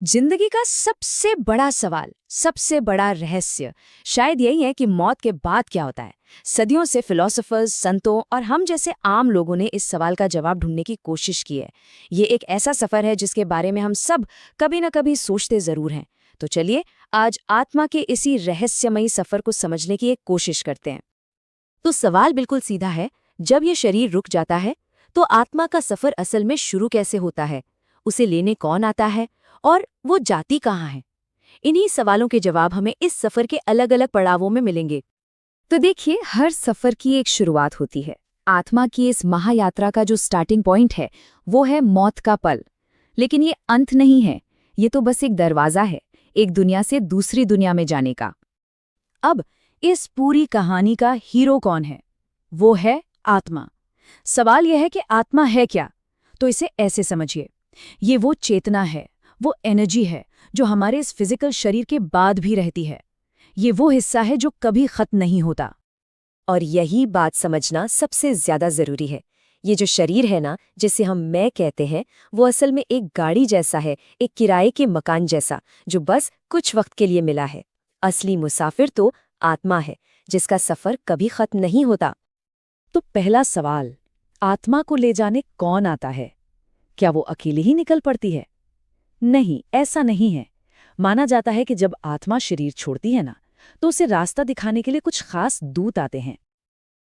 जिंदगी का सबसे बड़ा सवाल, सबसे बड़ा रहस्य शायद यही है कि मौत के बाद क्या होता है। सदियों से फिलोसोफर्स, संतों और हम जैसे आम लोगों ने इस सवाल का जवाब ढूंढने की कोशिश की है। ये एक ऐसा सफर है जिसके बारे में हम सब कभी न कभी सोचते जरूर हैं। तो चलिए आज आत्मा के इसी रहस्यमयी सफर को समझने की एक कोशिश करते हैं। तो सवाल बिल्कुल सीधा है, जब ये शरीर रुक जाता है तो आत्मा का सफर असल में शुरू कैसे होता है, उसे लेने कौन आता है और वो जाती कहाँ है। इन्हीं सवालों के जवाब हमें इस सफर के अलग अलग पड़ावों में मिलेंगे। तो देखिए, हर सफर की एक शुरुआत होती है। आत्मा की इस महायात्रा का जो स्टार्टिंग पॉइंट है वो है मौत का पल। लेकिन ये अंत नहीं है, ये तो बस एक दरवाज़ा है, एक दुनिया से दूसरी दुनिया में जाने का। अब इस पूरी कहानी का हीरो कौन है? वो है आत्मा। सवाल यह है कि आत्मा है क्या? तो इसे ऐसे समझिए, ये वो चेतना है, वो एनर्जी है जो हमारे इस फिजिकल शरीर के बाद भी रहती है। ये वो हिस्सा है जो कभी खत्म नहीं होता। और यही बात समझना सबसे ज्यादा जरूरी है। ये जो शरीर है ना, जिसे हम मैं कहते हैं, वो असल में एक गाड़ी जैसा है, एक किराए के मकान जैसा, जो बस कुछ वक्त के लिए मिला है। असली मुसाफिर तो आत्मा है, जिसका सफर कभी खत्म नहीं होता। तो पहला सवाल, आत्मा को ले जाने कौन आता है? क्या वो अकेली ही निकल पड़ती है? नहीं, ऐसा नहीं है। माना जाता है कि जब आत्मा शरीर छोड़ती है ना, तो उसे रास्ता दिखाने के लिए कुछ खास दूत आते हैं।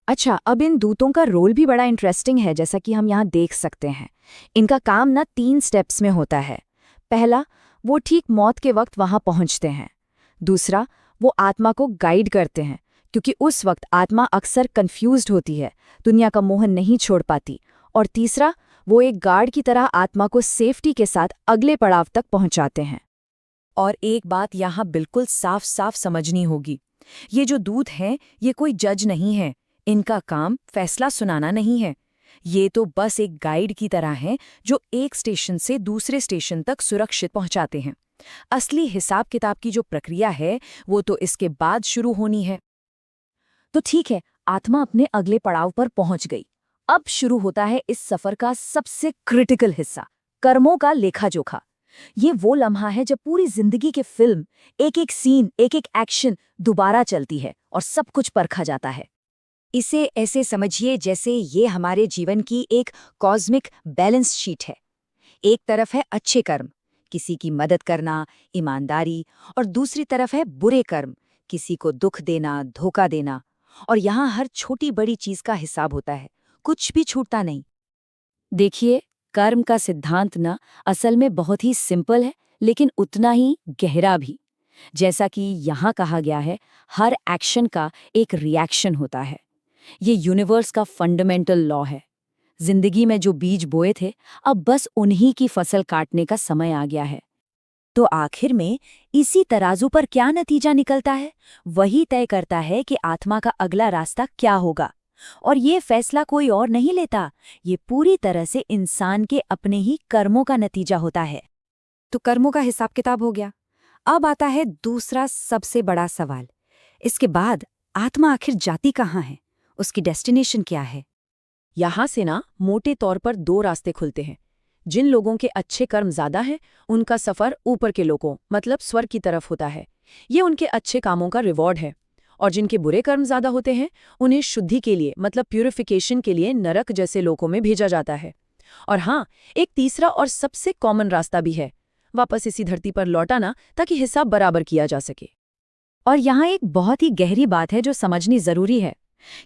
अच्छा, अब इन दूतों का रोल भी बड़ा इंटरेस्टिंग है, जैसा कि हम यहाँ देख सकते हैं। इनका काम ना 3 स्टेप्स में होता है। पहला, वो ठीक मौत के वक्त वहां पहुंचते हैं। दूसरा, वो आत्मा को गाइड करते हैं, क्योंकि उस वक्त आत्मा अक्सर कंफ्यूज्ड होती है, दुनिया का मोह नहीं छोड़ पाती। और तीसरा, वो एक गार्ड की तरह आत्मा को सेफ्टी के साथ अगले पड़ाव तक पहुंचाते हैं। और एक बात यहाँ बिल्कुल साफ साफ समझनी होगी, ये जो दूत हैं, ये कोई जज नहीं है। इनका काम फैसला सुनाना नहीं है। ये तो बस एक गाइड की तरह हैं, जो एक स्टेशन से दूसरे स्टेशन तक सुरक्षित पहुंचाते हैं। असली हिसाब किताब की जो प्रक्रिया है, वो तो इसके बाद शुरू होनी है। तो ठीक है, आत्मा अपने अगले पड़ाव पर पहुंच गई। अब शुरू होता है इस सफर का सबसे क्रिटिकल हिस्सा, कर्मों का लेखा जोखा। ये वो लम्हा है जब पूरी जिंदगी की फिल्म, एक एक सीन, एक एक एक्शन दोबारा चलती है और सब कुछ परखा जाता है। इसे ऐसे समझिए जैसे ये हमारे जीवन की एक कॉस्मिक बैलेंस शीट है। एक तरफ है अच्छे कर्म, किसी की मदद करना, ईमानदारी, और दूसरी तरफ है बुरे कर्म, किसी को दुख देना, धोखा देना। और यहाँ हर छोटी बड़ी चीज का हिसाब होता है, कुछ भी छूटता नहीं। देखिए, कर्म का सिद्धांत ना असल में बहुत ही सिंपल है, लेकिन उतना ही गहरा भी। जैसा कि यहाँ कहा गया है, हर एक्शन का एक रिएक्शन होता है। ये यूनिवर्स का फंडामेंटल लॉ है। जिंदगी में जो बीज बोए थे, अब बस उन्हीं की फसल काटने का समय आ गया है। तो आखिर में इसी तराजू पर क्या नतीजा निकलता है, वही तय करता है कि आत्मा का अगला रास्ता क्या होगा। और ये फैसला कोई और नहीं लेता, ये पूरी तरह से इंसान के अपने ही कर्मों का नतीजा होता है। तो कर्मों का हिसाब किताब हो गया। अब आता है दूसरा सबसे बड़ा सवाल, इसके बाद आत्मा आखिर जाती कहाँ है, उसकी डेस्टिनेशन क्या है? यहाँ से ना मोटे तौर पर 2 रास्ते खुलते हैं। जिन लोगों के अच्छे कर्म ज्यादा हैं, उनका सफर ऊपर के लोगों मतलब स्वर्ग की तरफ होता है। ये उनके अच्छे कामों का रिवॉर्ड है। और जिनके बुरे कर्म ज्यादा होते हैं, उन्हें शुद्धि के लिए मतलब प्यूरिफिकेशन के लिए नरक जैसे लोकों में भेजा जाता है। और हाँ, एक तीसरा और सबसे कॉमन रास्ता भी है, वापस इसी धरती पर लौटाना, ताकि हिसाब बराबर किया जा सके। और यहाँ एक बहुत ही गहरी बात है जो समझनी जरूरी है।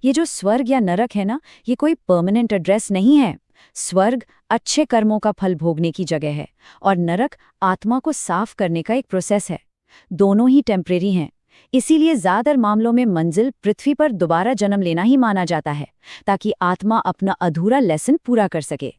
ये जो स्वर्ग या नरक है ना, ये कोई परमानेंट एड्रेस नहीं है। स्वर्ग अच्छे कर्मों का फल भोगने की जगह है, और नरक आत्मा को साफ करने का एक प्रोसेस है। दोनों ही टेम्परेरी हैं। इसीलिए ज्यादातर मामलों में मंजिल पृथ्वी पर दोबारा जन्म लेना ही माना जाता है, ताकि आत्मा अपना अधूरा लेसन पूरा कर सके।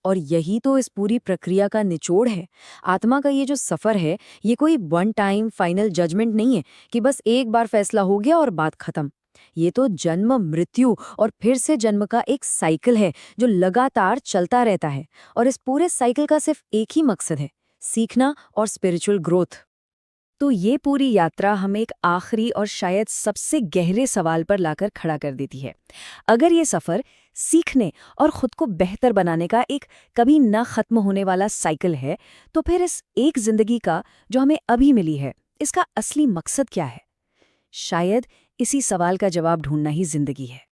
और यही तो इस पूरी प्रक्रिया का निचोड़ है। आत्मा का ये जो सफर है, ये कोई वन टाइम फाइनल जजमेंट नहीं है कि बस एक बार फैसला हो गया और बात खत्म। ये तो जन्म, मृत्यु और फिर से जन्म का एक साइकिल है जो लगातार चलता रहता है। और इस पूरे साइकिल का सिर्फ एक ही मकसद है, सीखना और स्पिरिचुअल ग्रोथ। तो ये पूरी यात्रा हमें एक आखिरी और शायद सबसे गहरे सवाल पर लाकर खड़ा कर देती है। अगर ये सफर सीखने और खुद को बेहतर बनाने का एक कभी न खत्म होने वाला साइकिल है, तो फिर इस एक जिंदगी का जो हमें अभी मिली है, इसका असली मकसद क्या है? शायद इसी सवाल का जवाब ढूंढना ही जिंदगी है।